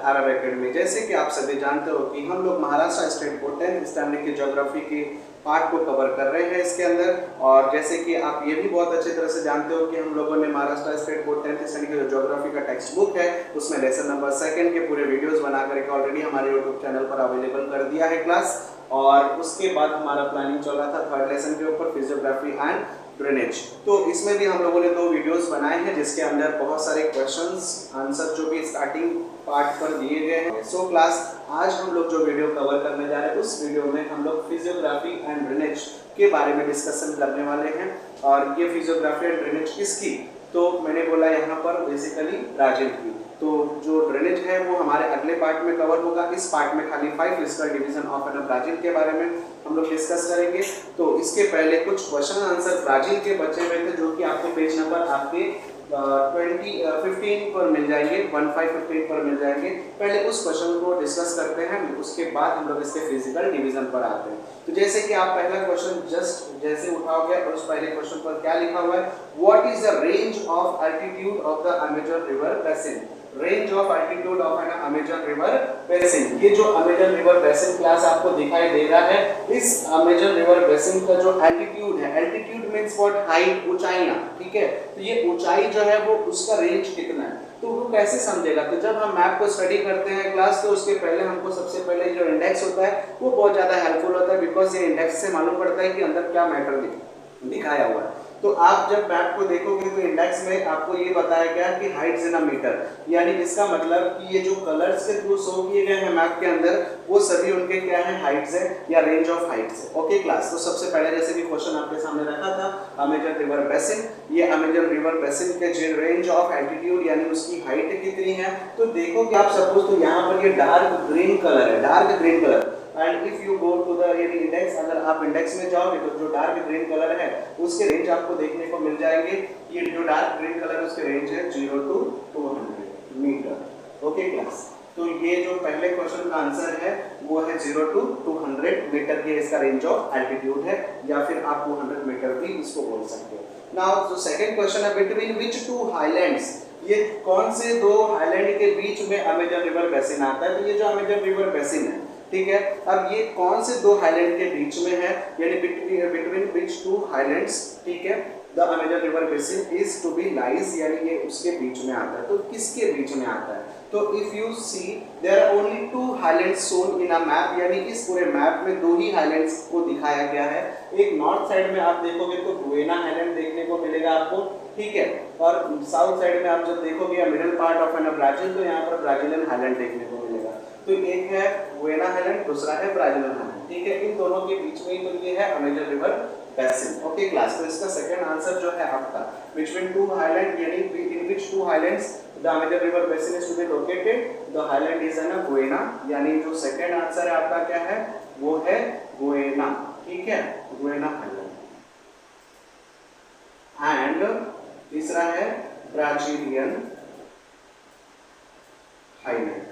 अरब academy. जैसे कि आप सभी जानते हो कि हम लोग Maharashtra state board 10th standard की ज्योग्राफी के पार्ट को कवर कर रहे हैं इसके अंदर। और जैसे कि आप ये भी बहुत अच्छी तरह से जानते हो कि हम लोगों ने Maharashtra state board 10th standard की जो ज्योग्राफी का टेक्स्ट बुक है उसमें लेसन नंबर 2 के पूरे वीडियोस बना करके ऑलरेडी हमारे यूट्यूब चैनल पर अवेलेबल कर दिया है क्लास। और उसके बाद हमारा प्लानिंग चल रहा था 3rd लेसन के ऊपर फिजियोग्राफी एंड ड्रेनेज। तो इसमें भी हम लोगों ने 2 वीडियोस बनाए हैं जिसके अंदर बहुत सारे क्वेश्चंस आंसर जो भी स्टार्टिंग पार्ट पर दिए गए हैं। सो क्लास आज हम लोग जो वीडियो कवर करने जा रहे हैं उस वीडियो में हम लोग फिजियोग्राफी एंड ड्रेनेज के बारे में डिस्कशन करने वाले हैं। और ये फिजियोग्राफी एंड ड्रेनेज किसकी, तो मैंने बोला यहाँ पर बेसिकली ब्राजील की। तो जो ड्रेनेज है वो हमारे अगले पार्ट में कवर होगा। इस पार्ट में खाली 5 फिजिकल डिवीजन ऑफ ब्राजील के बारे में हम लोग डिस्कस करेंगे। तो इसके पहले कुछ क्वेश्चन आंसर ब्राजील के बचे हुए थे जो कि आपको पेज नंबर आपके 15 पर मिल जाएंगे, 15 पर मिल जाएंगे। पहले उस क्वेश्चन को डिस्कस करते हैं, उसके बाद हम लोग इसके फिजिकल डिवीजन पर आते हैं। तो जैसे कि आप पहला क्वेश्चन जस्ट जैसे उठाओगे और उस पहले क्वेश्चन पर क्या लिखा हुआ है, what is the range of altitude of the Amazon river basin. Range of altitude of an Amazon river basin. ये जो अमेजन रिवर बेसिन क्लास आपको दिखाई दे रहा है, इस अमेजन रिवर बेसिन का जो एल्टीट्यूड है, एल्टीट्यूड मींस व्हाट, हाइट, ऊंचाइयां, ठीक है। तो ये ऊंचाई जो है वो उसका रेंज कितना है, तो वो कैसे समझेगा। तो जब हम मैप को स्टडी करते हैं क्लास, तो उसके पहले हमको सबसे पहले जो इंडेक्स होता है वो बहुत ज्यादा हेल्पफुल होता है, बिकॉज ये इंडेक्स से मालूम पड़ता है कि अंदर क्या मैटर दिखाया हुआ है। तो आप जब मैप को देखोगे तो इंडेक्स में आपको ये बताया गया कि हाइट्स इन अ मीटर, यानी इसका मतलब कि ये जो कलर्स के थ्रू शो किए गए हैं मैप के अंदर वो सभी उनके क्या है, हाइट्स है या रेंज ऑफ हाइट्स है। Okay class. तो सबसे पहले जैसे कि क्वेश्चन आपके सामने रखा था अमेजन रिवर बेसिन, ये अमेजन रिवर बेसिन के जो रेंज ऑफ एल्टीट्यूड यानी उसकी हाइट कितनी है। तो देखो कि आप सपोज तो यहाँ पर ये डार्क ग्रीन कलर है, dark green colour. And if you go to the index, अगर आप इंडेक्स में जाओगे तो जो डार्क ग्रीन कलर है उसके रेंज आपको देखने को मिल जाएंगे। ये जो डार्क ग्रीन कलर है उसके रेंज है 0 to 200 मीटर। Okay class. तो ये जो पहले क्वेश्चन का आंसर है वो है 0 to 200 मीटर की इसका रेंज ऑफ एल्टीट्यूड है, या फिर आप 200 मीटर भी इसको बोल सकते हो। नाउ जो सेकंड क्वेश्चन है, बिटवीन विच 2 हाईलैंड्स, ये कौन से 2 हाईलैंड के बीच में अमेजन रिवर बेसिन आता है। तो ये जो अमेजन रिवर बेसिन है, ठीक है, अब ये कौन से 2 हाईलैंड के बीच में है, यानी बिटवीन विच 2 हाईलैंड्स, ठीक है, the Amazon river basin is to be lies, यानी ये उसके बीच में आता है। तो किसके बीच में आता है, तो if you see there are only 2 highlands shown in a map, यानी इस पूरे मैप में 2 ही हाईलैंड्स को दिखाया गया है। एक नॉर्थ साइड में आप देखोगे तो गुएना हाईलैंड देखने को मिलेगा आपको, ठीक है, और साउथ साइड में आप जब देखोगे middle part of an Brazil, तो यहाँ पर ब्राजीलियन हाईलैंड देखने को मिलेगा। तो एक है गुएना हाईलैंड, दूसरा है ब्राजीलियन हाईलैंड, ठीक है, इन दोनों के बीच में ही तो ये है Amazon river basin. Okay class. तो इसका सेकंड आंसर जो है आपका बिटवीन 2 हाईलैंड, यानी in which 2 highlands the Amazon river basin is to be located, the highland is in Guiana, यानी जो सेकंड आंसर है आपका क्या है, वो है गुएना, ठीक है, गुएना हाईलैंड। एंड तीसरा है ब्राजीलियन हाईलैंड।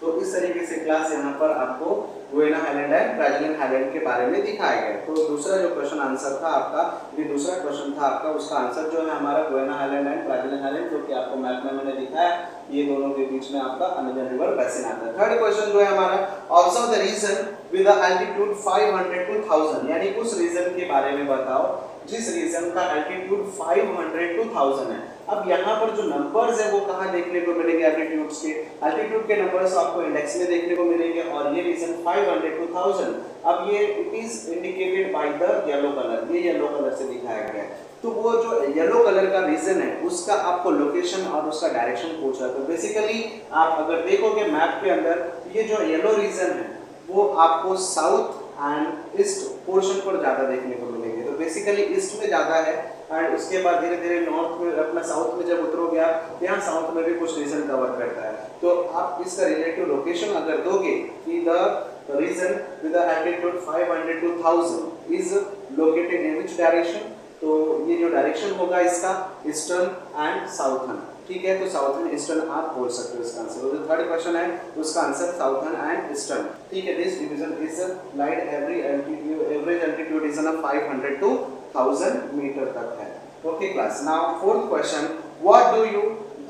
तो इस तरीके से क्लास यहाँ पर आपको गुएना हाईलैंड एंड ब्राजीलियन हाईलैंड के बारे में दिखाया गया। तो दूसरा जो क्वेश्चन आंसर था आपका, ये दूसरा क्वेश्चन था आपका, उसका आंसर जो है हमारा गुएना हाईलैंड एंड ब्राजीलियन हाईलैंड, जो कि आपको मैप में मैंने दिखाया, ये दोनों के बीच में आपका अमेजन रिवर बेसिन आता है। थर्ड क्वेश्चन जो है हमारा, observe the region with the altitude 500 to 1000, यानी उस रीजन के बारे में बताओ जिस रीजन का एल्टीट्यूड 500 to 1000 है। अब यहाँ पर जो नंबर्स है वो कहाँ देखने को मिलेंगे, एल्टीट्यूड्स के, एल्टीट्यूड के नंबर्स आपको इंडेक्स में देखने को मिलेंगे। और ये रीजन 500 to 1000, अब ये it is indicated by the yellow colour, ये येलो कलर से दिखाया गया है। तो वो जो येलो कलर का रीजन है उसका आपको लोकेशन और उसका डायरेक्शन पूछ रहा है। तो बेसिकली आप अगर देखोगे मैप के अंदर, ये जो येलो रीजन है वो आपको साउथ एंड ईस्ट पोर्शन पर ज्यादा देखने को मिलेंगे। तो बेसिकली ईस्ट में ज्यादा है, एंड उसके बाद धीरे धीरे नॉर्थ में, अपना साउथ में जब उतरोगे आप, यहाँ साउथ में भी कुछ रीजन कवर करता है। तो आप इसका रिलेटिव लोकेशन अगर दोगे कि the region with the altitude 500 to 1000 is located in which direction, तो ये जो डायरेक्शन होगा इसका ईस्टर्न एंड साउथर्न, ठीक है। तो साउथर्न ईस्टर्न आप बोल सकते हो इसका आंसर। तो जो थर्ड क्वेश्चन है उसका आंसर साउथर्न एंड ईस्टर्न, ठीक है। This division is laid average altitude is 500 to 1000 metre तक है। Okay class. Now fourth question, what do you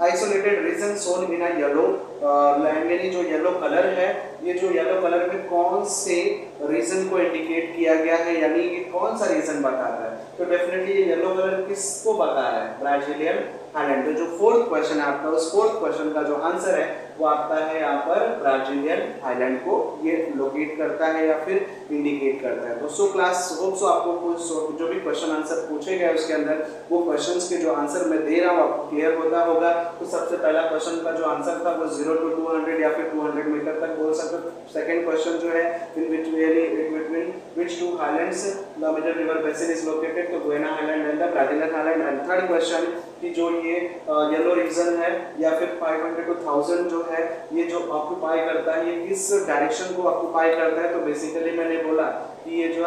isolated region shown in a yellow, यानी जो येलो कलर है, ये जो येलो कलर में कौन से रीजन को इंडिकेट किया गया है, यानी ये कौन सा रीजन बता रहा है, तो डेफिनेटली ये येलो कलर किसको बता रहा है, ब्राजीलियन हाईलैंड। तो जो फोर्थ क्वेश्चन है आपका, उस फोर्थ क्वेश्चन का जो आंसर है वो आपका है यहाँ पर ब्राजीलियन हाईलैंड को ये लोकेट करता है या फिर इंडिकेट करता है। तो सो क्लास होप सो आपको कुछ जो भी क्वेश्चन आंसर पूछे गए उसके अंदर वो क्वेश्चंस के जो आंसर मैं दे रहा हूँ आपको क्लियर होता होगा। तो सबसे पहला क्वेश्चन का जो आंसर था वो 0 to 200 या फिर 200 मीटर तक बोल सकते हो। सेकंड क्वेश्चन जो है in between which two highlands the major river basin is located, तो Guyana highland and the Brazilian highland. And third question कि जो ये येलो रीजन है या फिर 500 to 1000 जो है ये जो ऑक्यूपाई करता है ये किस डायरेक्शन को ऑक्यूपाई करता है, तो बेसिकली मैंने बोला कि ये जो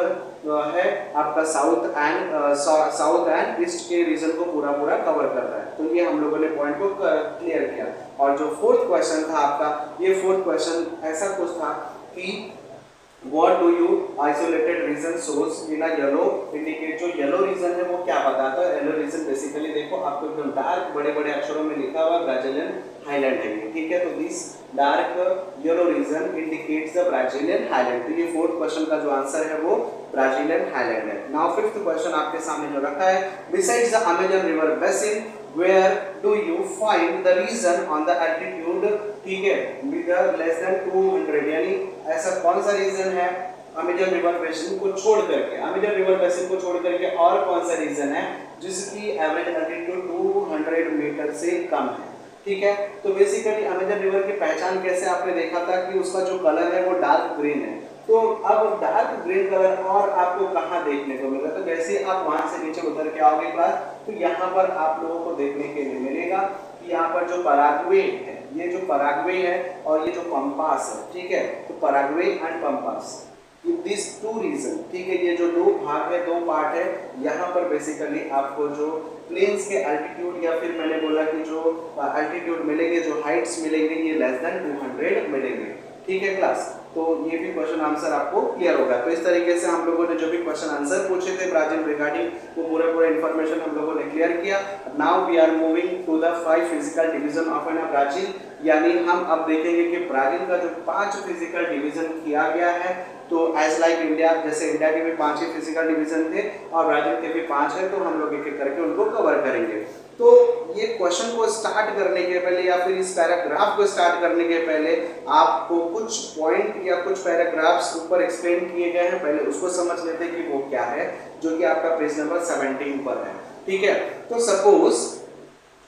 है आपका साउथ एंड ईस्ट के रीजन को पूरा कवर कर रहा है। तो ये हम लोगों ने पॉइंट को क्लियर किया। और जो फोर्थ क्वेश्चन था आपका, ये फोर्थ क्वेश्चन ऐसा कुछ था कि What do you isolated region shows in a yellow indicate, जो येलो रीजन है वो क्या बताता है। येलो रीजन बेसिकली देखो आपको एकदम डार्क बड़े बड़े अक्षरों में लिखा हुआ ब्राजीलियन हाईलैंड है, ठीक है। तो this dark yellow region indicates the Brazilian highland. तो ये फोर्थ क्वेश्चन का जो आंसर है वो ब्राजीलियन हाईलैंड है। नाउ फिफ्थ क्वेश्चन आपके सामने जो रखा है, besides the Amazon river basin where do you find the region on the altitude, ठीक है, with less than 200, यानी ऐसा कौन सा रीजन है अमेजन रिवर बेसिन को छोड़ करके, अमेजन रिवर बेसिन को छोड़ करके और कौन सा रीजन है जिसकी एवरेज एल्टीट्यूड 200 मीटर से कम है, ठीक है। तो बेसिकली अमेजन रिवर की पहचान कैसे आपने देखा था कि उसका जो कलर है वो डार्क ग्रीन है। तो अब डार्क ग्रीन कलर और आपको कहाँ देखने को मिलेगा, तो जैसे आप वहां से नीचे उतर के आओगे क्लास, तो यहाँ पर आप लोगों को देखने के लिए मिलेगा कि यहाँ पर जो पराग्वे है, ये जो पराग्वे है और ये जो पंपास है, ठीक है। तो Paraguay and Pampas this two region, ठीक है, ये जो दो भाग है, दो पार्ट है, यहाँ पर बेसिकली आपको जो प्लेन्स के एल्टीट्यूड या फिर मैंने बोला कि जो एल्टीट्यूड मिलेंगे, जो हाइट्स मिलेंगे, ये लेस देन 200 मिलेंगे, ठीक है क्लास। तो ये भी क्वेश्चन आंसर आपको क्लियर होगा। तो इस तरीके से हम लोगों ने जो भी क्वेश्चन आंसर पूछे थे ब्राजील रिगार्डिंग वो पूरा इन्फॉर्मेशन हम लोगों ने क्लियर किया। Now we are moving to the 5 physical division of an Brazil, यानी हम अब देखेंगे कि ब्राजील का जो 5 फिजिकल डिवीजन किया गया है, तो एज लाइक इंडिया, जैसे इंडिया के भी 5 ही फिजिकल डिवीजन थे और ब्राजील के भी 5 है, तो हम लोग एक एक करके उनको कवर करेंगे। तो ये क्वेश्चन को स्टार्ट करने के पहले या फिर इस पैराग्राफ को स्टार्ट करने के पहले आपको कुछ पॉइंट या कुछ पैराग्राफ्स ऊपर एक्सप्लेन किए गए हैं, पहले उसको समझ लेते हैं कि वो क्या है, जो कि आपका पेज नंबर 17 पर है, ठीक है। तो suppose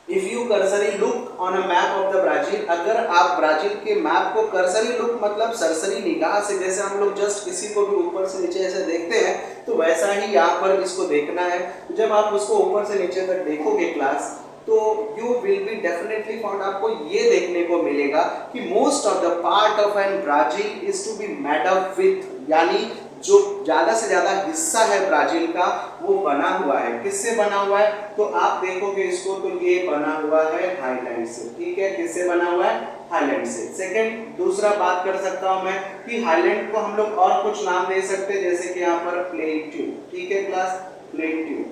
if you cursory look on a map of the Brazil, अगर आप ब्राजील के मैप को कर्सरी लुक मतलब सरसरी निगाह से, जैसे हम लोग जस्ट किसी को भी ऊपर से नीचे ऐसे देखते हैं, तो वैसा ही यहाँ पर इसको देखना है। जब आप उसको ऊपर से नीचे तक देखोगे क्लास, तो you will be definitely found, आपको ये देखने को मिलेगा कि most of the part of an Brazil is to be made up with, यानी जो ज्यादा से ज्यादा हिस्सा है ब्राजील का वो बना हुआ है, किससे बना हुआ है, तो आप देखोगे इसको, तो ये बना हुआ है हाईलैंड से, ठीक है, किससे बना हुआ है, हाईलैंड से। सेकंड, दूसरा बात कर सकता हूं मैं कि हाईलैंड को हम लोग और कुछ नाम दे सकते हैं, जैसे कि यहाँ पर प्लेट्यू, ठीक है क्लास, प्लेट्यू,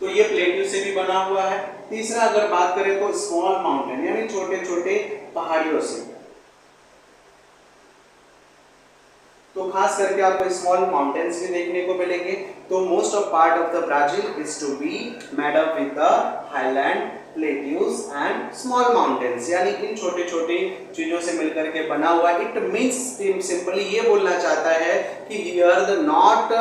तो ये प्लेट्यू से भी बना हुआ है। तीसरा अगर बात करें तो स्मॉल माउंटेन, यानी छोटे छोटे पहाड़ियों से, तो खास करके आपको स्मॉल माउंटेन्स भी देखने को मिलेंगे। तो most of part of the Brazil is to be made up with the highland, plateaus and small mountains, यानी इन छोटे छोटे चीजों से मिलकर के बना हुआ। इट मींस सिंपली ये बोलना चाहता है कि here the not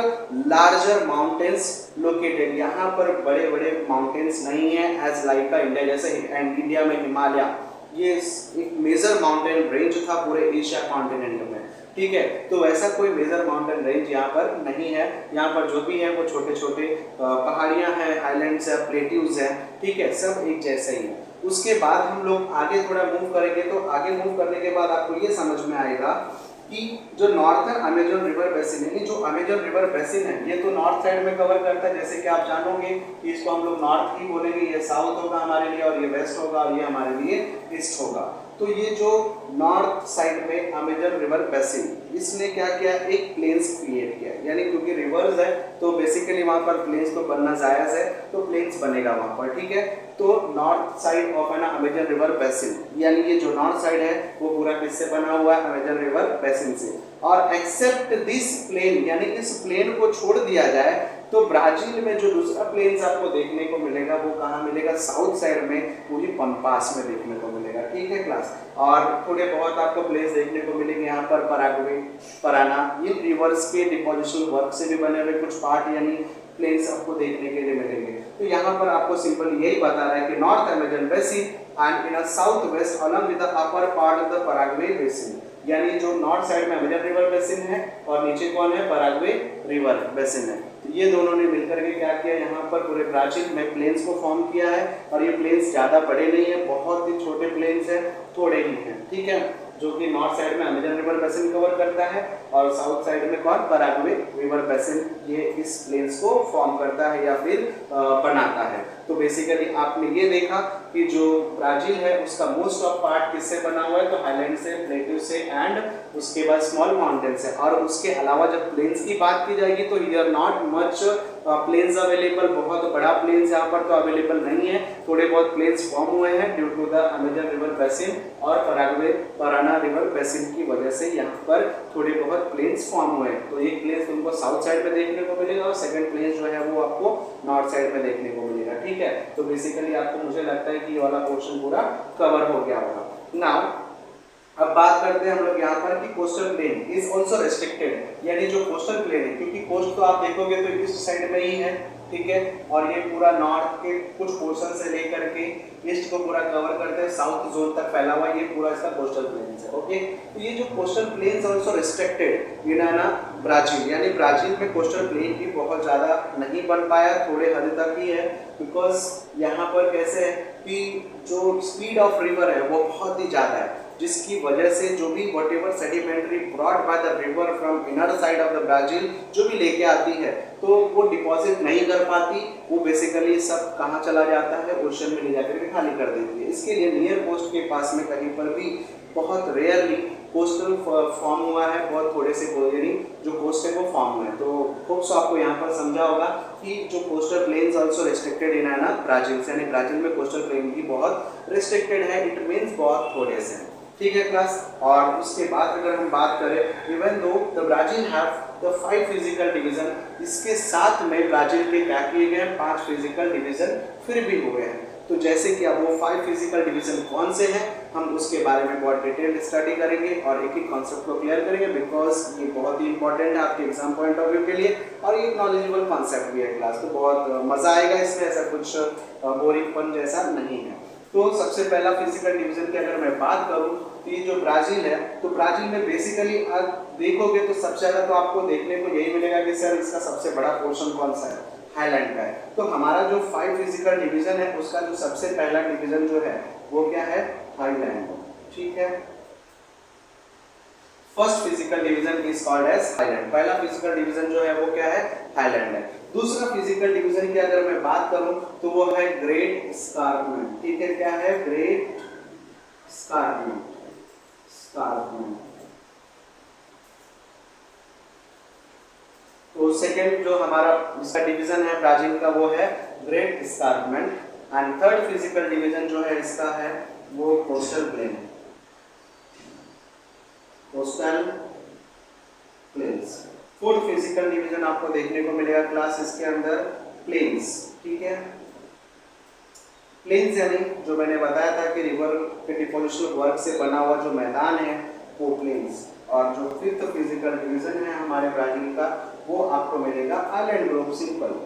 larger mountains located, यहाँ पर बड़े बड़े माउंटेन्स नहीं है एज लाइक का इंडिया, जैसे इंडिया में हिमालय ये एक मेजर माउंटेन रेंज था पूरे एशिया कॉन्टिनेंट में, ठीक है। तो वैसा कोई मेजर माउंटेन रेंज यहाँ पर नहीं है, यहाँ पर जो भी है वो छोटे छोटे पहाड़ियाँ हैं, आइलैंड्स है, प्लेट्यूज है, ठीक है, सब एक जैसे ही है। उसके बाद हम लोग आगे थोड़ा मूव करेंगे, तो आगे मूव करने के बाद आपको ये समझ में आएगा कि जो नॉर्थन अमेजन रिवर बेसिन, यानी जो अमेजन रिवर बेसिन है, ये तो नॉर्थ साइड में कवर करता है, जैसे कि आप जानोगे कि इसको हम लोग नॉर्थ ही बोलेंगे, ये साउथ होगा हमारे लिए और ये वेस्ट होगा और ये हमारे लिए ईस्ट होगा। तो ये जो नॉर्थ साइड में अमेजन रिवर बेसिन, इसने क्या किया, एक प्लेन्स क्रिएट किया, यानी क्योंकि रिवर्स है तो बेसिकली वहाँ पर प्लेन्स तो बनना जायज़ है, तो प्लेन्स बनेगा वहाँ पर, ठीक है। तो नॉर्थ साइड ऑफ है ना अमेजन रिवर बेसिन, यानी ये जो नॉर्थ साइड है वो पूरा किससे बना हुआ है, अमेजन रिवर बेसिन से। और एक्सेप्ट दिस प्लेन, यानी इस प्लेन को छोड़ दिया जाए तो ब्राजील में जो दूसरा प्लेन्स आपको देखने को मिलेगा वो कहाँ मिलेगा, साउथ साइड में, पूरी पंपास में देखने को मिलेगा, ठीक है क्लास। और थोड़े बहुत आपको प्लेस देखने को मिलेंगे यहाँ पर पराग्वे, पराना, ये रिवर्स के डिपोजिशन वर्क से भी बने हुए कुछ पार्ट यानी प्लेन्स आपको देखने के लिए मिलेंगे। तो यहाँ पर आपको सिंपल यही बता रहा है कि north Amazon basin and in south west along with the upper part of the Paraguay basin, यानी जो नॉर्थ साइड में अमेजन रिवर बेसिन है और नीचे कौन है, पराग्वे रिवर बेसिन है। तो ये दोनों ने मिलकर के क्या किया, यहाँ पर पूरे ब्राजील में प्लेन्स को फॉर्म किया है। और ये प्लेन्स ज़्यादा बड़े नहीं है, बहुत ही छोटे प्लेन्स हैं, थोड़े ही हैं, ठीक है, जो कि नॉर्थ साइड में अमेजन रिवर बेसिन कवर करता है और साउथ साइड में कौन, पराग्वे रिवर बेसिन, ये इस प्लेन्स को फॉर्म करता है या फिर बनाता है। तो बेसिकली आपने ये देखा कि जो ब्राजील है उसका मोस्ट ऑफ पार्ट किससे बना हुआ है, तो हाईलैंड से, प्लेट्यू से एंड उसके बाद स्मॉल माउंटेन से। और उसके अलावा जब प्लेन्स की बात की जाएगी तो here not much plains available, बहुत बड़ा प्लेन्स यहाँ पर तो अवेलेबल नहीं है, थोड़े बहुत प्लेन्स फॉर्म हुए हैं due to the Amazon river basin और पराग्वे पराना रिवर बेसिन की वजह से यहाँ पर थोड़े बहुत प्लेन्स फॉर्म हुए हैं। तो एक प्लेन्स तुमको साउथ साइड में देखने को मिलेगा और सेकंड प्लेन्स जो है वो आपको नॉर्थ साइड में देखने को मिलेगा, ठीक है। तो बेसिकली आपको, मुझे लगता है कि ये वाला पोर्शन पूरा कवर हो गया होगा। नाउ अब बात करते हैं हम लोग यहाँ पर कि coastal plain is also restricted, यानी जो कोस्टल प्लेन है, क्योंकि कोस्ट तो आप देखोगे तो ईस्ट साइड में ही है, ठीक है, और ये पूरा नॉर्थ के कुछ पोर्शन से लेकर के ईस्ट को पूरा कवर करते हैं, साउथ जोन तक फैला हुआ ये पूरा इसका कोस्टल प्लेन्स है, ओके। तो ये जो कोस्टल प्लेन्स ऑल्सो रेस्ट्रिक्टेड इन ना ब्राजील, यानी ब्राजील में कोस्टल प्लेन भी बहुत ज़्यादा नहीं बन पाया, थोड़े हद तक ही है, बिकॉज यहाँ पर कैसे है कि जो स्पीड ऑफ रिवर है वो बहुत ही ज़्यादा है, जिसकी वजह से जो भी whatever sedimentary brought by the river from inner side of the Brazil जो भी लेके आती है तो वो डिपॉजिट नहीं कर पाती, वो बेसिकली सब कहाँ चला जाता है, ओशन में ले जाकर के खाली कर देती है। इसके लिए नियर कोस्ट के पास में कहीं पर भी बहुत रेयरली कोस्टल फॉर्म हुआ है, बहुत थोड़े से यानी जो कोस्ट है वो फॉर्म हुआ है। तो होप्स आपको यहाँ पर समझा होगा कि जो कोस्टल प्लेन्स ऑल्सो रेस्ट्रिक्टेड इन है ना ब्राजील से, यानी ब्राजील में कोस्टल प्लेन भी बहुत रेस्ट्रिक्टेड है, इट मीन्स बहुत थोड़े से, ठीक है क्लास। और उसके बाद अगर हम बात करें, even though the Brazil have the 5 physical division, इसके साथ में ब्राजील के क्या किए गए हैं, 5 फिजिकल डिवीजन फिर भी हुए हैं। तो जैसे कि अब वो 5 फिजिकल डिवीजन कौन से हैं, हम उसके बारे में बहुत डिटेल स्टडी करेंगे और एक एक कॉन्सेप्ट को क्लियर करेंगे, बिकॉज ये बहुत ही इंपॉर्टेंट है आपके एग्जाम पॉइंट ऑफ व्यू के लिए और ये नॉलेजेबल कॉन्सेप्ट भी है क्लास, तो बहुत मजा आएगा इसमें, ऐसा कुछ बोरिंगपन जैसा नहीं है। तो सबसे पहला फिजिकल डिवीजन की अगर मैं बात करूं तो ये जो ब्राजील है, तो ब्राजील में बेसिकली आप देखोगे तो सबसे ज़्यादा तो आपको देखने को यही मिलेगा कि सर इसका सबसे बड़ा पोर्शन कौन सा है, हाईलैंड का है। तो हमारा जो 5 फिजिकल डिवीजन है उसका जो सबसे पहला डिवीजन जो है वो क्या है, हाईलैंड, ठीक है। First physical division is called as highland, पहला फिजिकल डिवीजन जो है वो क्या है, हाईलैंड है। दूसरा फिजिकल डिवीजन की अगर मैं बात करूं तो वो है ग्रेट स्कार्पमेंट, ठीक है, क्या है, ग्रेट स्कार्पमेंट, स्कार्पमेंट। तो सेकंड जो हमारा इसका डिवीजन है ब्राजील का वो है great escarpment, and third physical division जो है इसका है वो coastal plain, coastal planes. Fourth physical division आपको देखने को मिलेगा क्लास इसके अंदर प्लेन्स, ठीक है। प्लेन्स यानी जो मैंने बताया था कि रिवर के डिपोजिशनल वर्क से बना हुआ जो मैदान है वो प्लेन्स। और जो फिफ्थ फिजिकल डिवीजन है हमारे ब्राजील का वो आपको मिलेगा आइलैंड ग्रुप, सिंपल।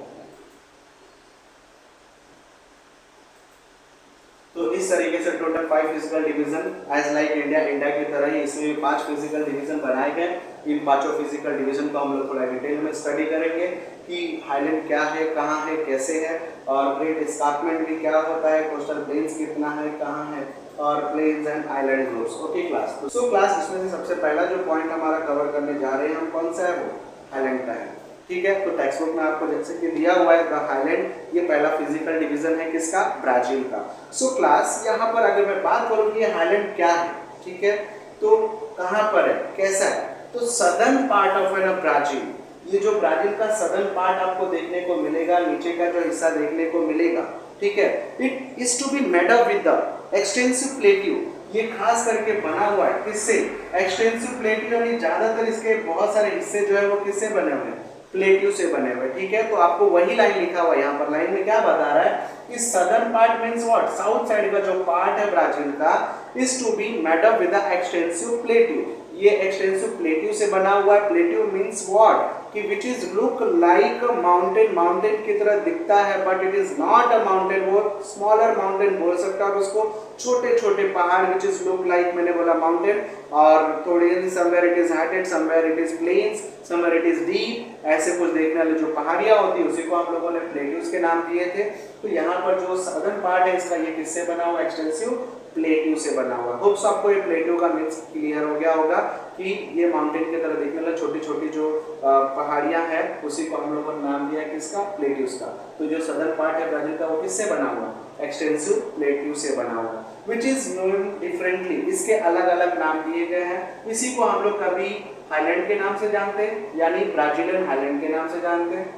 तो इस तरीके से total 5 physical division as like India, India की तरह ही इसमें भी 5 फिजिकल डिवीजन बनाए गए। इन पांचों फिजिकल डिवीजन को हम लोग थोड़ा डिटेल में स्टडी करेंगे कि हाईलैंड क्या है, कहाँ है, कैसे है, और ग्रेट एस्कार्पमेंट भी क्या होता है, कोस्टल प्लेन्स कितना है, कहाँ है, और plains and island groups, okay class. तो क्लास इसमें से सबसे पहला जो पॉइंट हमारा कवर करने जा रहे हैं हम, कौन सा है वो, हाईलैंड का है, ठीक है। तो टेक्स्ट बुक में आपको जैसे कि दिया हुआ है द हाईलैंड, ये पहला फिजिकल डिवीजन है किसका, ब्राजील का। सो क्लास यहाँ पर अगर मैं बात करूँ कि ये हाईलैंड क्या है, ठीक है, तो कहाँ पर है, कैसा है, तो southern part of an Brazil, ये जो ब्राजील का सदर्न पार्ट आपको देखने को मिलेगा, नीचे का जो हिस्सा देखने को मिलेगा, ठीक है, it is to be made up with the extensive plateau, ये खास करके बना हुआ है किससे, एक्सटेंसिव प्लेट्यू, यानी ज्यादातर इसके बहुत सारे हिस्से जो है वो किससे बने हुए हैं, प्लेट्यू से बने हुए, ठीक है। तो आपको वही लाइन लिखा हुआ है यहाँ पर, लाइन में क्या बता रहा है कि southern part means what, south side का जो पार्ट है ब्राजील का is to be made up with the extensive plateau, ये एक्सटेंसिव प्लेट्यू से बना हुआ है। प्लेट्यू मींस व्हाट, कि which is look like a mountain, mountain की तरह दिखता है but it is not a mountain, वो स्मॉलर माउंटेन बोल सकते हो आप उसको, छोटे छोटे पहाड़, विच इज लुक लाइक, मैंने बोला माउंटेन, और थोड़ी somewhere it is heighted, somewhere it is plains, somewhere it is deep, ऐसे कुछ देखने वाले जो पहाड़ियां होती है उसी को हम लोगों ने प्लेट्यूज के नाम दिए थे। तो यहाँ पर जो सदर्न पार्ट है इसका, ये किससे बना हुआ, एक्सटेंसिव प्लेट्यू से बना हुआ। होप्स आपको ये प्लेट्यू का मीन्स क्लियर हो गया होगा कि ये माउंटेन की तरह देखने वाला छोटी छोटी जो पहाड़ियां हैं उसी को हम लोगों ने नाम दिया किसका, प्लेट्यूज का। तो जो सदर्न पार्ट है ब्राजील का वो किससे बना हुआ, एक्सटेंसिव प्लेट्यू से बना हुआ, विच इज नोन डिफरेंटली, इसके अलग अलग नाम दिए गए हैं। इसी को हम लोग कभी हाईलैंड के नाम से जानते हैं, यानी ब्राजीलियन हाईलैंड के नाम से जानते हैं,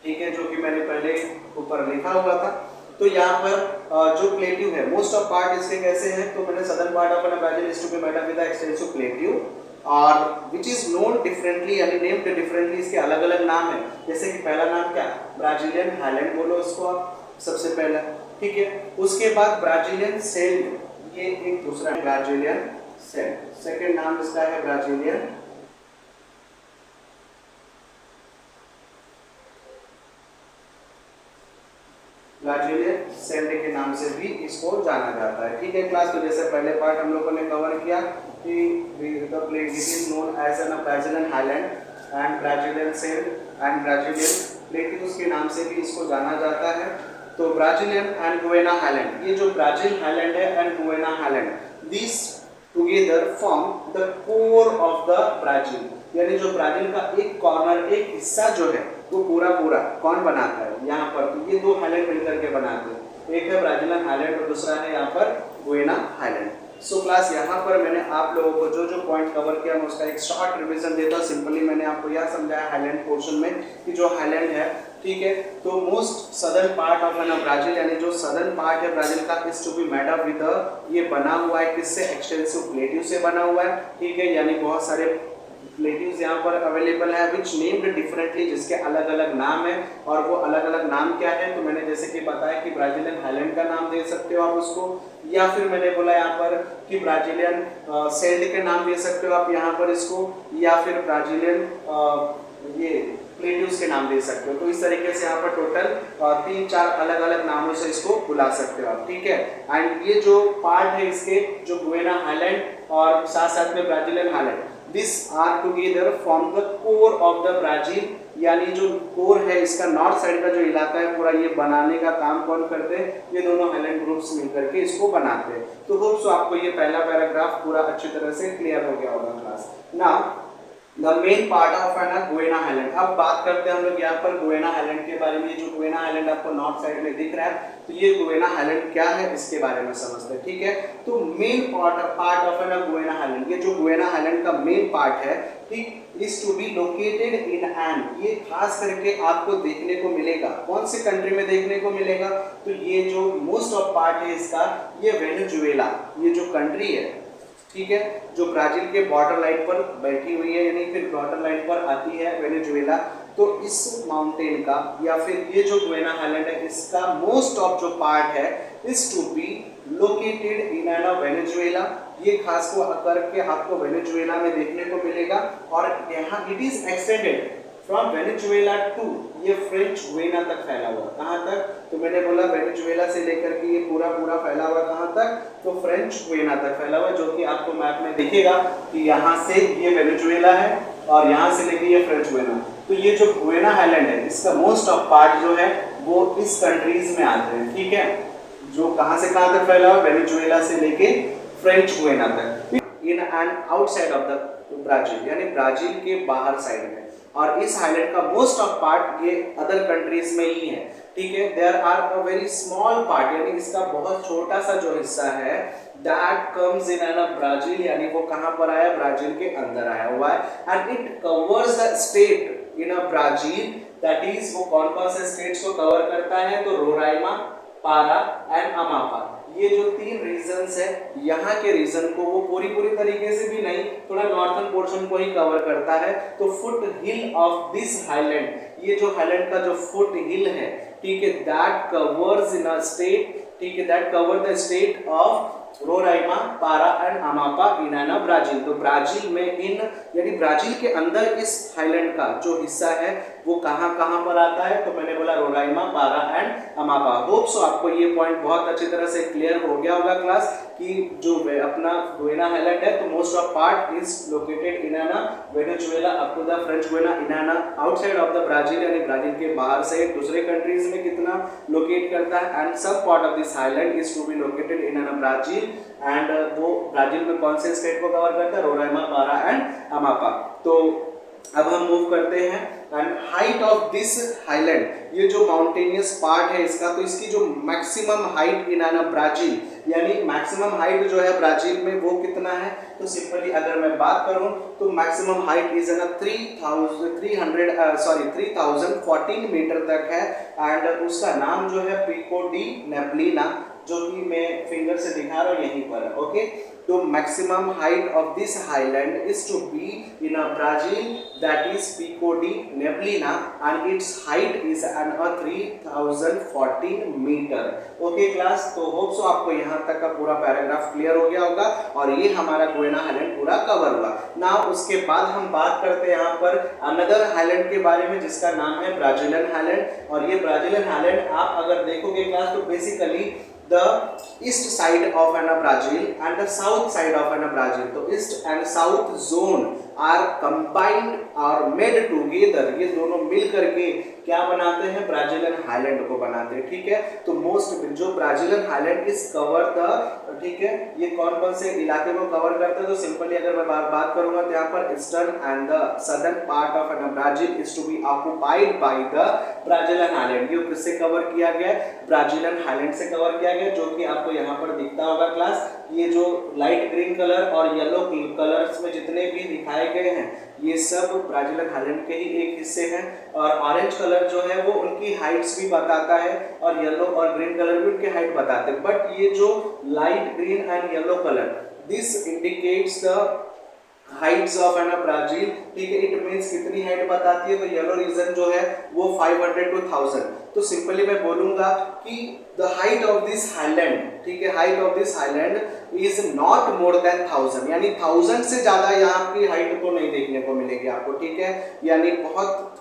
ठीक है, जो कि मैंने पहले ऊपर लिखा हुआ था। तो यहाँ पर जो प्लेट्यू है, मोस्ट ऑफ पार्ट इसके कैसे हैं, तो मैंने southern part of Brazil is to be made up with extensive plateau, और विच इज नोन डिफरेंटली, यानी नेम्ड डिफरेंटली, इसके अलग अलग नाम है। जैसे कि पहला नाम क्या, ब्राजीलियन हाईलैंड बोलो उसको आप सबसे पहला, ठीक है। उसके बाद ब्राजीलियन सेल, ये एक दूसरा ब्राजीलियन सेल, सेकंड नाम इसका है ब्राजीलियन सैंड के नाम से भी इसको जाना जाता है, ठीक है क्लास। तो जैसे पहले पार्ट हम लोगों ने कवर किया कि the place is known as an Brazilian highland and Brazilian sand and Brazilian plateaus के नाम से भी इसको जाना जाता है। तो ब्राजीलियन एंड गुयाना हाईलैंड, ये जो ब्राजील हाईलैंड है and Guyana highland, this together form the core of the Brazil, यानी जो ब्राजील का एक कॉर्नर, एक हिस्सा जो है वो पूरा पूरा कौन बनाता है यहाँ पर, तो ये दो हाईलैंड मिलकर के बनाते हैं, एक है ब्राजीलियन हाईलैंड और दूसरा है यहाँ पर गुयाना हाईलैंड। सो क्लास यहाँ पर मैंने आप लोगों को जो जो पॉइंट कवर किया मैं उसका एक शॉर्ट रिवीजन देता हूँ। सिंपली मैंने आपको यह समझाया हाईलैंड पोर्शन में कि जो हाईलैंड है, ठीक है, तो most southern part of an Brazil, यानी जो सदर्न पार्ट है ब्राजील का is to be made up with, ये बना हुआ है किससे, एक्सटेंसिव प्लेट्यू से बना हुआ है, ठीक है, यानी बहुत सारे प्लेट्यूज यहाँ पर अवेलेबल है विच नेम्ड डिफरेंटली, जिसके अलग अलग नाम है, और वो अलग अलग नाम क्या है, तो मैंने जैसे कि बताया कि ब्राजीलियन हाईलैंड का नाम दे सकते हो आप उसको, या फिर मैंने बोला यहाँ पर कि ब्राजीलियन सैंड के नाम दे सकते हो आप यहाँ पर इसको, या फिर ब्राजीलियन ये प्लेट्यूज के नाम दे सकते हो। तो इस तरीके से यहाँ पर टोटल 3-4 अलग अलग नामों से इसको बुला सकते हो आप, ठीक है। एंड ये जो पार्ट है इसके, जो गुयाना हाईलैंड और साथ साथ में Brazilian highland, this are together form the core of the Brazil, यानी जो कोर है इसका, नॉर्थ साइड का जो इलाका है पूरा, ये बनाने का काम कौन करते हैं, ये दोनों हाईलैंड ग्रुप्स मिलकर के इसको बनाते हैं। तो होप सो आपको ये पहला पैराग्राफ पूरा अच्छी तरह से क्लियर हो गया होगा class. Now the main part of an Guyana highland, अब बात करते हैं हम लोग यहाँ पर गुयाना हाईलैंड के बारे में। जो गुयाना हाईलैंड आपको नॉर्थ साइड में दिख रहा है, तो ये गुयाना हाईलैंड क्या है इसके बारे में समझते हैं, ठीक है। तो main part of an Guyana highland, ये जो गुयाना हाईलैंड का मेन पार्ट है, ठीक, is to be located in an, ये खास करके आपको देखने को मिलेगा कौन से कंट्री में देखने को मिलेगा, तो ये जो मोस्ट ऑफ पार्ट है इसका, ये वेनेजुएला, ये जो कंट्री है, ठीक है, जो ब्राजील के बॉर्डर लाइन पर बैठी हुई है, यानी फिर बॉर्डर लाइन पर आती है वेनेजुएला। तो इस माउंटेन का, या फिर ये जो गुयाना हाईलैंड है इसका मोस्ट ऑफ जो पार्ट है is to be located in Venezuela, ये खास को करके आपको वेनेजुएला में देखने को मिलेगा। और यहाँ it is extended from Venezuela to, ये फ्रेंच गुयाना तक फैला हुआ, कहाँ तक, तो मैंने बोला वेनेजुएला से लेकर के ये पूरा पूरा फैला हुआ कहाँ तक, तो फ्रेंच गुयाना तक फैला हुआ, जो कि आपको मैप में दिखेगा कि यहाँ से ये वेनेजुएला है और यहाँ से लेके ये फ्रेंच गुयाना। तो ये जो गुयाना हाईलैंड है इसका मोस्ट ऑफ पार्ट जो है वो इस कंट्रीज में आते हैं, ठीक है, जो कहाँ से कहाँ तक फैला हुआ, वेनेजुएला से लेके फ्रेंच गुयाना तक, in and outside of the Brazil, यानी ब्राजील के बाहर साइड में। और इस हाईलैंड का मोस्ट ऑफ पार्ट ये अदर कंट्रीज में ही है, ठीक है। There are a very small part, यानी इसका बहुत छोटा सा जो हिस्सा है दैट कम्स इन ब्राजील, यानी वो कहां पर आया, ब्राजील के अंदर आया हुआ है। And it covers the state in Brazil, that is वो कौन कौन से स्टेट्स को कवर करता है, तो रोराइमा, पारा एंड अमापा। ये जो 3 रीजन्स है, यहाँ के रीजन को वो पूरी तरीके से भी नहीं, थोड़ा नॉर्थन पोर्शन को ही कवर करता है। तो foot hill of this highland, ये जो हाईलैंड का जो फुट हिल है, ठीक है, that covers in a state, ठीक है, that cover the state of Roraima, पारा एंड अमापा इन ब्राजील। तो ब्राजील में इन, यानी ब्राजील के अंदर इस हाईलैंड का जो हिस्सा है वो कहां पर आता है, तो मैंने बोला रोराइमा, पारा एंड अमापा। होप सो आपको ये पॉइंट बहुत अच्छी तरह से क्लियर हो गया होगा क्लास, कि जो अपना गुयाना हाईलैंड है, तो most of part is located in Venezuela up to the French Guiana in outside of the Brazil, यानी ब्राजील के बाहर से दूसरे कंट्रीज में कितना लोकेट करता है। एंड सब part of this highland is to be located in Brazil, and वो ब्राजील में कौन से स्टेट को कवर करता है, रोराइमा, पारा एंड अमापा। तो अब हम मूव करते हैं। And height of this highland, ये जो माउंटेनियस पार्ट है इसका, तो इसकी जो मैक्सिमम हाइट इन ब्राजील, यानी मैक्सिमम हाइट जो है ब्राजील में वो कितना है, तो सिंपली अगर मैं बात करूं तो मैक्सिमम हाइट इज 3014 मीटर तक है। एंड उसका नाम जो है पिको डी नेबलिना, जो कि मैं फिंगर से दिखा रहा हूं यहीं पर, ओके। तो maximum height of this highland is to be in Brazil, that is Pico de Neblina, and its height is 3014 metre. Okay class, तो होप सो आपको यहाँ तक का पूरा पैराग्राफ क्लियर हो गया होगा, और ये हमारा गुयाना हाईलैंड पूरा कवर हुआ। नाउ उसके बाद हम बात करते हैं यहाँ पर अनदर हाईलैंड के बारे में, जिसका नाम है ब्राजीलियन हाईलैंड। और ये ब्राजीलियन हाईलैंड आप अगर देखोगे क्लास, तो basically the east side of Brazil and the south side of Brazil, तो east and south zone are combined or made together, ये दोनों मिल करके क्या बनाते हैं, ब्राजीलियन हाईलैंड को बनाते हैं, ठीक है। तो मोस्ट जो Brazilian highland is cover the, ठीक है, ये कौन कौन से इलाके को कवर करते हैं, तो सिंपली अगर मैं बात करूंगा तो यहाँ पर eastern and the southern part of Brazil is to be occupied by the Brazilian highland. ये किससे कवर किया गया, ब्राजीलियन हाईलैंड से कवर किया गया, जो कि आपको यहाँ पर दिखता होगा क्लास। ये जो लाइट ग्रीन कलर और येलो कलर्स में जितने भी दिखाए गए हैं, ये सब ब्राजीलियन हाईलैंड के ही एक हिस्से हैं। और ऑरेंज कलर जो है वो उनकी हाइट्स भी बताता है, और येलो और ग्रीन कलर भी उनकी हाइट बताते हैं। बट ये जो light green and yellow colour, this indicates the Heights of Brazil, ठीक है। इट मींस कितनी हाइट बताती है, तो येलो रीजन जो है वो 500 to 1000। तो सिंपली मैं बोलूंगा कि the height of this highland, ठीक है, height of this highland is not more than 1000, यानी 1000 से ज्यादा यहाँ की हाइट तो नहीं देखने को मिलेगी आपको, ठीक है। यानी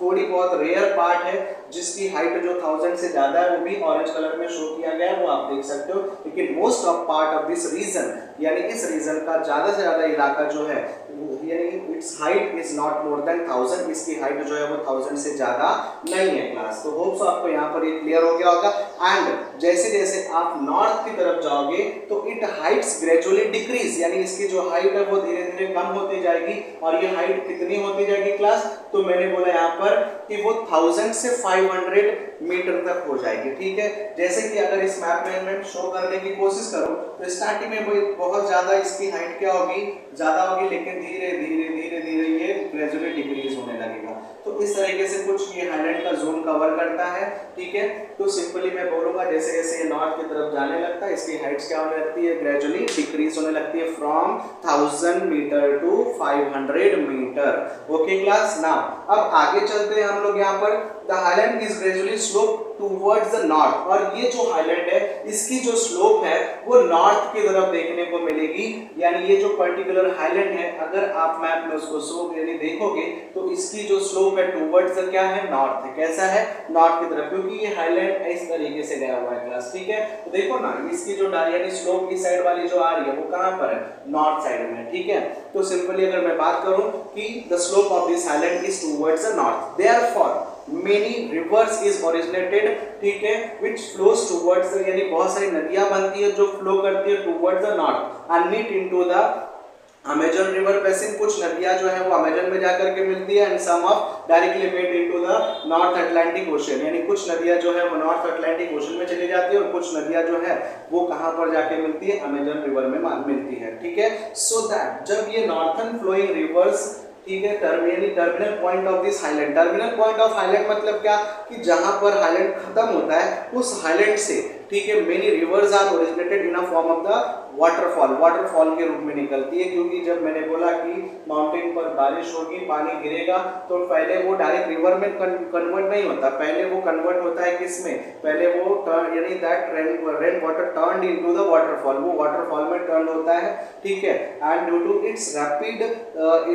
थोड़ी बहुत रेयर पार्ट है जिसकी हाइट जो 1000 से ज्यादा है, वो भी ऑरेंज कलर में शो किया गया है, वो आप देख सकते हो। लेकिन most of part of this region, यानी इस रीजन का ज्यादा से ज्यादा इलाका जो है, यानी it's height is not more than 1000, इसकी हाइट जो है वो 1000 से ज्यादा नहीं है क्लास। तो होप सो आपको यहाँ पर ये क्लियर हो गया होगा। एंड जैसे जैसे आप नॉर्थ की तरफ जाओगे तो इट हाइट्स ग्रेजुअली डिक्रीज, यानी इसकी जो हाइट है वो धीरे धीरे कम होती जाएगी। और ये हाइट कितनी होती जाएगी क्लास, तो मैंने बोला यहाँ पर कि वो 1000 से 500 मीटर तक हो जाएगी, ठीक है। जैसे कि अगर इस मैप में मैं शो करने की कोशिश करूं तो स्टार्टिंग में बहुत ज्यादा इसकी हाइट क्या होगी, ज्यादा होगी, लेकिन धीरे धीरे धीरे धीरे ये ग्रेजुअली डिक्रीज होने लगेगा। तो इस तरीके से कुछ ये हाईलैंड का जोन कवर करता है, ठीक है। तो सिंपली मैं बोलूंगा जैसे जैसे ये नॉर्थ की तरफ जाने लगता है, इसकी हाइट्स क्या होने लगती है, ग्रेजुअली डिक्रीज होने लगती है from 1000 metre to 500 metre. Okay class, now अब आगे चलते हैं हम लोग यहाँ पर। The highland is gradually slope towards the north, और ये जो हाईलैंड है इसकी जो स्लोप है वो नॉर्थ की तरफ देखने को मिलेगी। यानी ये जो पर्टिकुलर हाईलैंड है, अगर आप मैप में उसको स्लोप यानी देखोगे तो इसकी जो स्लोप है टूवर्ड्स क्या है, नॉर्थ है। कैसा है, नॉर्थ की तरफ, क्योंकि ये हाईलैंड इस तरीके से गया हुआ है क्लास, ठीक है। तो देखो ना, इसकी जो यानी स्लोप की साइड वाली जो आ रही है वो कहां पर है, नॉर्थ साइड में, ठीक है। तो सिंपली अगर मैं बात करूं कि the slope of this highland is towards the north, therefore many rivers is originated, ठीक है, which flows towards the, यानी बहुत सारी नदियां बनती है जो फ्लो करती है towards the north and meet into the Amazon river basin, कुछ नदियां जो है वो अमेजन में जाकर के मिलती है, and some of directly made into the North Atlantic Ocean, यानी कुछ नदियां जो है वो नॉर्थ अटलांटिक ओशन में चली जाती है और कुछ नदियां जो है वो कहां पर जाके मिलती है, अमेजन रिवर में मिलती है। ठीक है, सो दैट जब ये नॉर्थन फ्लोइंग रिवर्स, ठीक है, terminal point of this highland, terminal point of highland मतलब क्या कि जहां पर हाईलैंड खत्म होता है उस हाईलैंड से, ठीक है, many rivers are originated in a form of the waterfall, waterfall के रूप में निकलती है, क्योंकि जब मैंने बोला कि माउंटेन पर बारिश होगी, पानी गिरेगा, तो पहले वो डायरेक्ट रिवर में कन्वर्ट नहीं होता, पहले वो कन्वर्ट होता है किसमें, पहले वो यानी that rain water turned into the waterfall, वो वाटरफॉल में टर्न होता है। ठीक है, and due to its rapid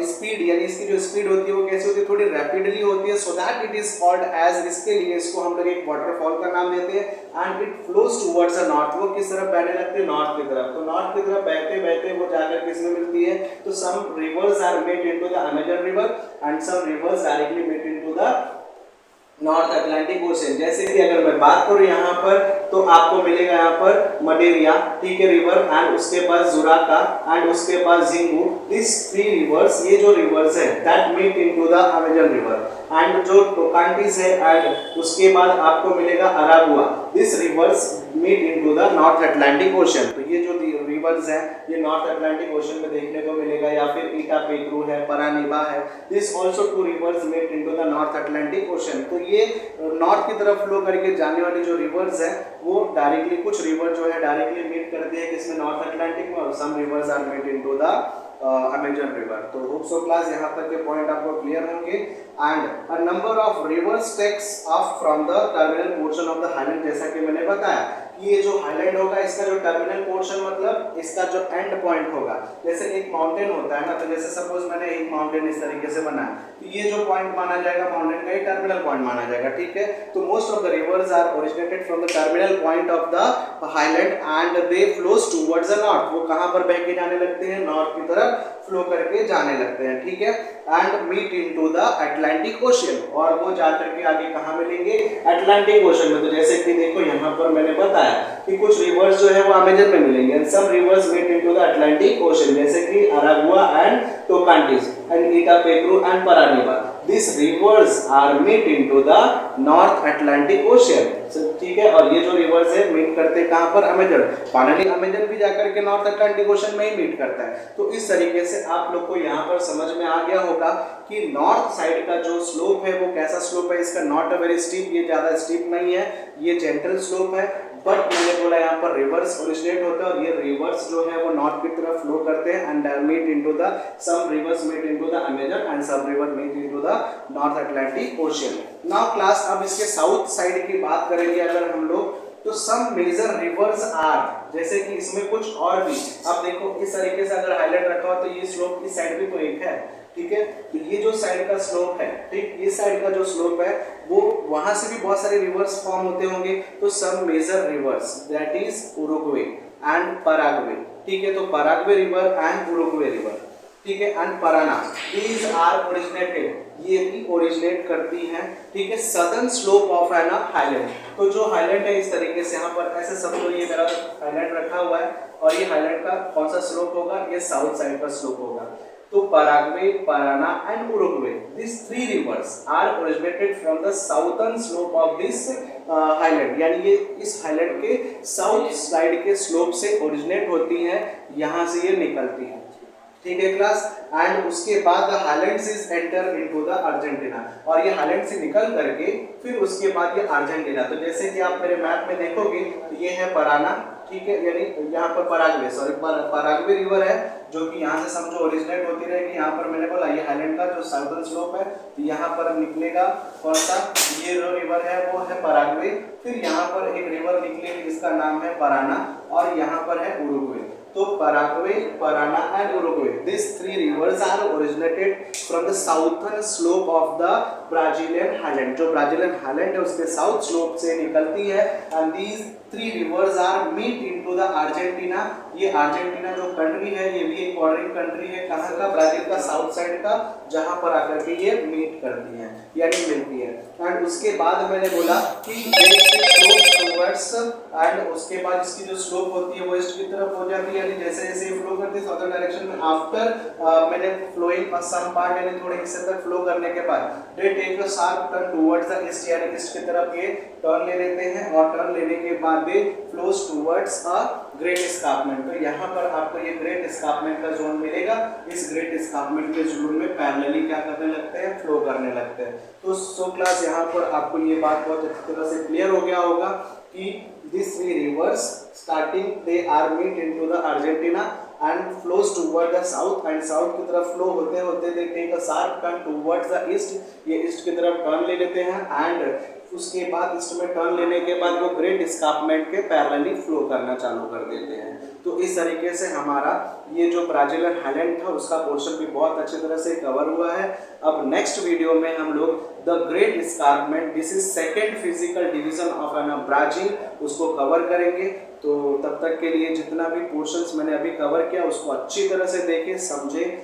speed, यानी इसकी जो स्पीड होती है वो कैसे होती है, थोड़ी रैपिडली होती है, so that it is called as, इसके लिए इसको हम लोग एक वाटरफॉल का नाम देते हैं, and it flows towards the north, वो किस तरफ बहने लगते हैं, नॉर्थ की तरफ, तो नॉर्थ की तरफ बहते बहते वो जाकर किस में मिलती है, तो some rivers are made into the Amazon river and some rivers directly made into the North Atlantic Ocean. जैसे कि अगर मैं बात करूं यहाँ पर, तो आपको मिलेगा यहाँ पर मडेरिया, ठीक है, रिवर, एंड उसके पास जुराका, एंड उसके पास जिंगू, दिस थ्री रिवर्स, ये जो रिवर्स है that meet into the Amazon river, and जो टोकांटिस है, एंड उसके बाद आपको मिलेगा Araguaia, this rivers meet into the North Atlantic Ocean. तो ये जो रिवर्स हैं ये नॉर्थ अटलांटिक ओशन में देखने को मिलेगा, या फिर इटापेक्रू है, परानिबा है, this also two rivers meet into the North Atlantic Ocean. तो ये नॉर्थ की तरफ फ्लो करके जाने वाली जो रिवर्स है वो डायरेक्टली, कुछ रिवर जो है डायरेक्टली मीट करती है किसमें, नॉर्थ अटलांटिक में, और some rivers are meet into the Amazon river. तो होप सो क्लास यहाँ तक के पॉइंट आपको क्लियर होंगे। And a number of rivers takes off from the terminal portion of the highland, जैसा कि मैंने बताया कि ये जो हाईलैंड होगा इसका जो टर्मिनल पोर्शन मतलब इसका जो एंड पॉइंट होगा, जैसे एक माउंटेन होता है ना, तो जैसे सपोज मैंने एक माउंटेन इस तरीके से बनाया, तो ये जो पॉइंट माना जाएगा माउंटेन का, ये टर्मिनल पॉइंट माना जाएगा। ठीक है, तो most of the rivers are originated from the terminal point of the highland and they flows towards the north, वो कहां पर बह के जाने लगते हैं, नॉर्थ की तरफ फ्लो करके जाने लगते हैं। ठीक है, and meet into the Atlantic Ocean, और वो जाकर के आगे कहां मिलेंगे, अटलांटिक ओशन में। तो जैसे कि देखो यहाँ पर मैंने बताया कि कुछ रिवर्स जो है वो अमेजन में मिलेंगे, and some rivers meet into the Atlantic Ocean, जैसे कि Araguaia and Tocantins and Itapecuru and Parnaiba, this rivers are meet into the North Atlantic Ocean. ठीक है, और ये जो रिवर्स है मीट करते कहां पर, अमेजन, फाइनली अमेजन भी जाकर के नॉर्थ अटलांटिक ओशन में ही मीट करता है। तो इस तरीके से आप लोग को यहाँ पर समझ में आ गया होगा कि नॉर्थ साइड का जो स्लोप है वो कैसा स्लोप है, इसका नॉट अ वेरी स्टीप, ये ज्यादा स्टीप नहीं है, ये जेंटल स्लोप है, बट मैंने बोला यहाँ पर रिवर्स ओरिजिनेट होता है, और ये रिवर्स जो है वो नॉर्थ की तरफ फ्लो करते हैं, and meet into the some rivers meet into the Amazon and some river meet into the North Atlantic Ocean. Now class अब इसके साउथ साइड की बात करेंगे अगर हम लोग, तो सम मेजर रिवर्स आर, जैसे कि इसमें कुछ और भी, अब देखो इस तरीके से अगर हाईलाइट रखा हो तो ये स्लोप इस साइड भी तो एक है, ठीक है, तो ये जो साइड का स्लोप है, ठीक, ये साइड का जो स्लोप है वो वहां से भी बहुत सारे रिवर्स फॉर्म होते होंगे, तो some major rivers that is Uruguay and Paraguay. ठीक है, तो Paraguay river and Uruguay river, ठीक है, and Parana, these are originated, ये भी ओरिजिनेट करती हैं, ठीक है, southern slope of an highland. तो जो हाईलैंड है इस तरीके से यहाँ पर ऐसे सबको, ये मेरा हाईलैंड रखा हुआ है, और ये हाईलैंड का कौन सा स्लोप होगा, ये साउथ साइड का स्लोप होगा। तो Paraguay, Parana and Uruguay, these three rivers are originated from the southern slope of this highland, यानी ये इस हाईलैंड के साउथ साइड के स्लोप से ओरिजिनेट होती हैं, यहाँ से ये निकलती हैं। ठीक है क्लास, एंड उसके बाद the highlands is enter into the Argentina, और ये हाईलैंड से निकल करके फिर उसके बाद ये अर्जेंटीना। तो जैसे कि आप मेरे मैप में देखोगे तो ये है पराना, ठीक है, यानी यहाँ पर पराग्वे, सॉरी पराग्वे रिवर है, जो कि यहाँ से समझो ओरिजिनेट होती रहेगी। यहाँ पर मैंने बोला ये हाईलैंड का जो साउथर्न स्लोप है, तो यहाँ पर निकलेगा कौन सा, ये जो रिवर है वो है पराग्वे, फिर यहाँ पर एक रिवर निकलेगी जिसका नाम है पराना, और यहाँ पर है उरुग्वे। तो Paraguay, Parana and Uruguay, this three rivers are originated from the southern slope of the Brazilian highland, जो ब्राजीलियन हाईलैंड है उसके साउथ स्लोप से निकलती है, and these 3 rivers are meet into the Argentina। ये अर्जेंटीना जो country है ये भी एक बॉर्डरिंग कंट्री है, कहाँ का, ब्राजील का साउथ साइड का, जहाँ पर आकर के ये मीट करती है यानी मिलती है। एंड उसके बाद मैंने बोला कि एंड उसके बाद इसकी जो स्लोप होती है वो ईस्ट की तरफ हो जाती है, यानी जैसे जैसे ये फ्लो करती है साउथर्न डायरेक्शन में, आफ्टर मैंने फ्लोइंग सम पार्ट यानी थोड़े हिस्से तक फ्लो करने के बाद they take a sharp turn towards the east, यानी ईस्ट की तरफ ये टर्न ले लेते हैं और टर्न लेने के बाद they flows towards a great escarpment. तो यहाँ पर आपको ये ग्रेट एस्कार्पमेंट का जोन मिलेगा। इस ग्रेट एस्कार्पमेंट के जोन में पैरेलली क्या करने लगते हैं, फ्लो करने लगते हैं। तो सो क्लास यहाँ पर आपको ये बात बहुत अच्छी तरह से क्लियर हो गया होगा कि these three rivers starting they are meet into the Argentina and flows toward the south, and south की तरफ फ्लो होते होते they take a sharp turn towards the east, ये ईस्ट की तरफ टर्न ले लेते हैं एंड उसके बाद ईस्ट में टर्न लेने के बाद वो ग्रेट एस्कार्पमेंट के पैरेलली फ्लो करना चालू कर देते हैं। तो इस तरीके से हमारा ये जो ब्राजीलियन हाईलैंड था उसका पोर्शन भी बहुत अच्छी तरह से कवर हुआ है। अब नेक्स्ट वीडियो में हम लोग the great escarpment, this is second physical division of an Brazil, उसको कवर करेंगे। तो तब तक के लिए जितना भी पोर्शंस मैंने अभी कवर किया उसको अच्छी तरह से देखें, समझें।